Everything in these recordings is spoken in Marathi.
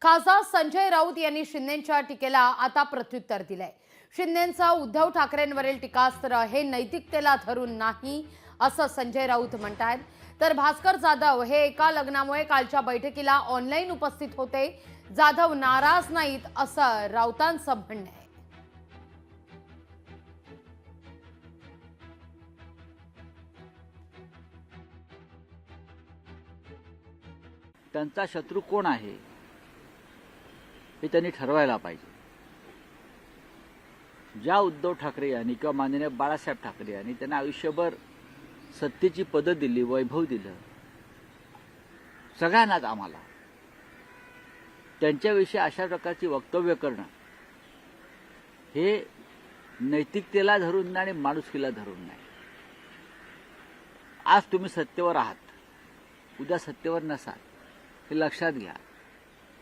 खासदार संजय राऊत यांनी शिंदेंच्या टीकेला आता प्रत्युत्तर दिलंय। शिंदेंचा उद्धव ठाकरेंवरील टीकास्त्र हे नैतिकतेला धरून नाही असं संजय राऊत म्हणतात। तर भास्कर जाधव हे एका लग्नामुळे कालच्या बैठकीला ऑनलाईन उपस्थित होते। जाधव नाराज नाहीत असं राऊतांचं म्हणणं आहे। त्यांचा शत्रू कोण आहे हे त्यांनी ठरवायला पाहिजे। ज्या उद्धव ठाकरे यांनी किंवा माननीय बाळासाहेब ठाकरे यांनी त्यांना आयुष्यभर सत्तेची पद दिली, वैभव दिलं, सगळ्यांनाच आम्हाला त्यांच्याविषयी अशा प्रकारची वक्तव्य करणं हे नैतिकतेला धरून नाही आणि माणुसकीला धरून नाही। आज तुम्ही सत्तेवर आहात, उद्या सत्तेवर नसाल हे लक्षात घ्या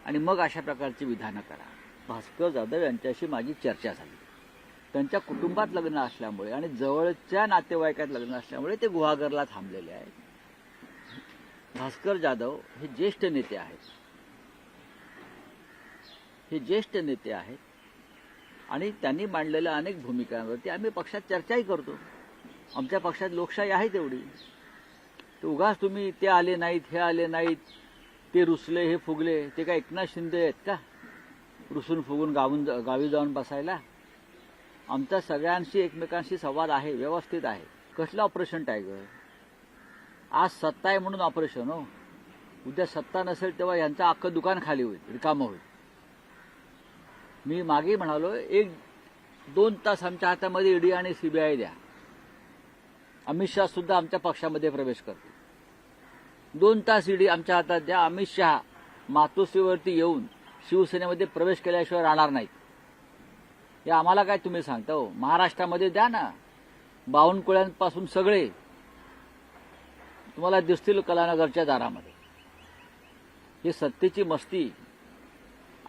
आणि मग अशा प्रकारची विधानं करा। भास्कर जाधव यांच्याशी माझी चर्चा झाली। त्यांच्या कुटुंबात लग्न असल्यामुळे आणि जवळच्या नातेवाईकात लग्न असल्यामुळे ते गुहागरला थांबलेले आहेत। भास्कर जाधव हे ज्येष्ठ नेते आहेत, आणि त्यांनी मांडलेल्या अनेक भूमिकांवरती आम्ही पक्षात चर्चाही करतो। आमच्या पक्षात लोकशाही आहे तेवढी। तर उगाच तुम्ही ते आले नाहीत, हे आले नाहीत, ते रुसले, हे फुगले, ते काय एकनाथ शिंदे आहेत का रुसून फुगून गावी जाऊन बसायला? आमचा सगळ्यांशी एकमेकांशी संवाद आहे, व्यवस्थित आहे। कसलं ऑपरेशन टायगर? आज सत्ता आहे म्हणून ऑपरेशन हो, उद्या सत्ता नसेल तेव्हा यांचं अख्खं दुकान खाली होईल, रिकामं होईल। मी मागे म्हणालो 1-2 तास आमच्या हातामध्ये ईडी आणि सीबीआय द्या, अमित शहा सुद्धा आमच्या पक्षामध्ये प्रवेश करतील। 2 तास ईडी आमच्या हातात द्या, अमित शहा मातोश्रीवरती येऊन शिवसेनेमध्ये प्रवेश केल्याशिवाय राहणार नाहीत। हे आम्हाला काय तुम्ही सांगता हो? महाराष्ट्रामध्ये द्या ना, बावनकुळ्यांपासून सगळे तुम्हाला दिसतील कलानगरच्या दारामध्ये। ही सत्तेची मस्ती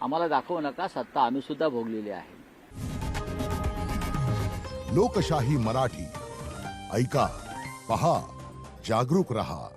आम्हाला दाखवू नका, सत्ता आम्ही सुद्धा भोगलेली आहे। लोकशाही मराठी ऐका, पहा, जागरूक रहा।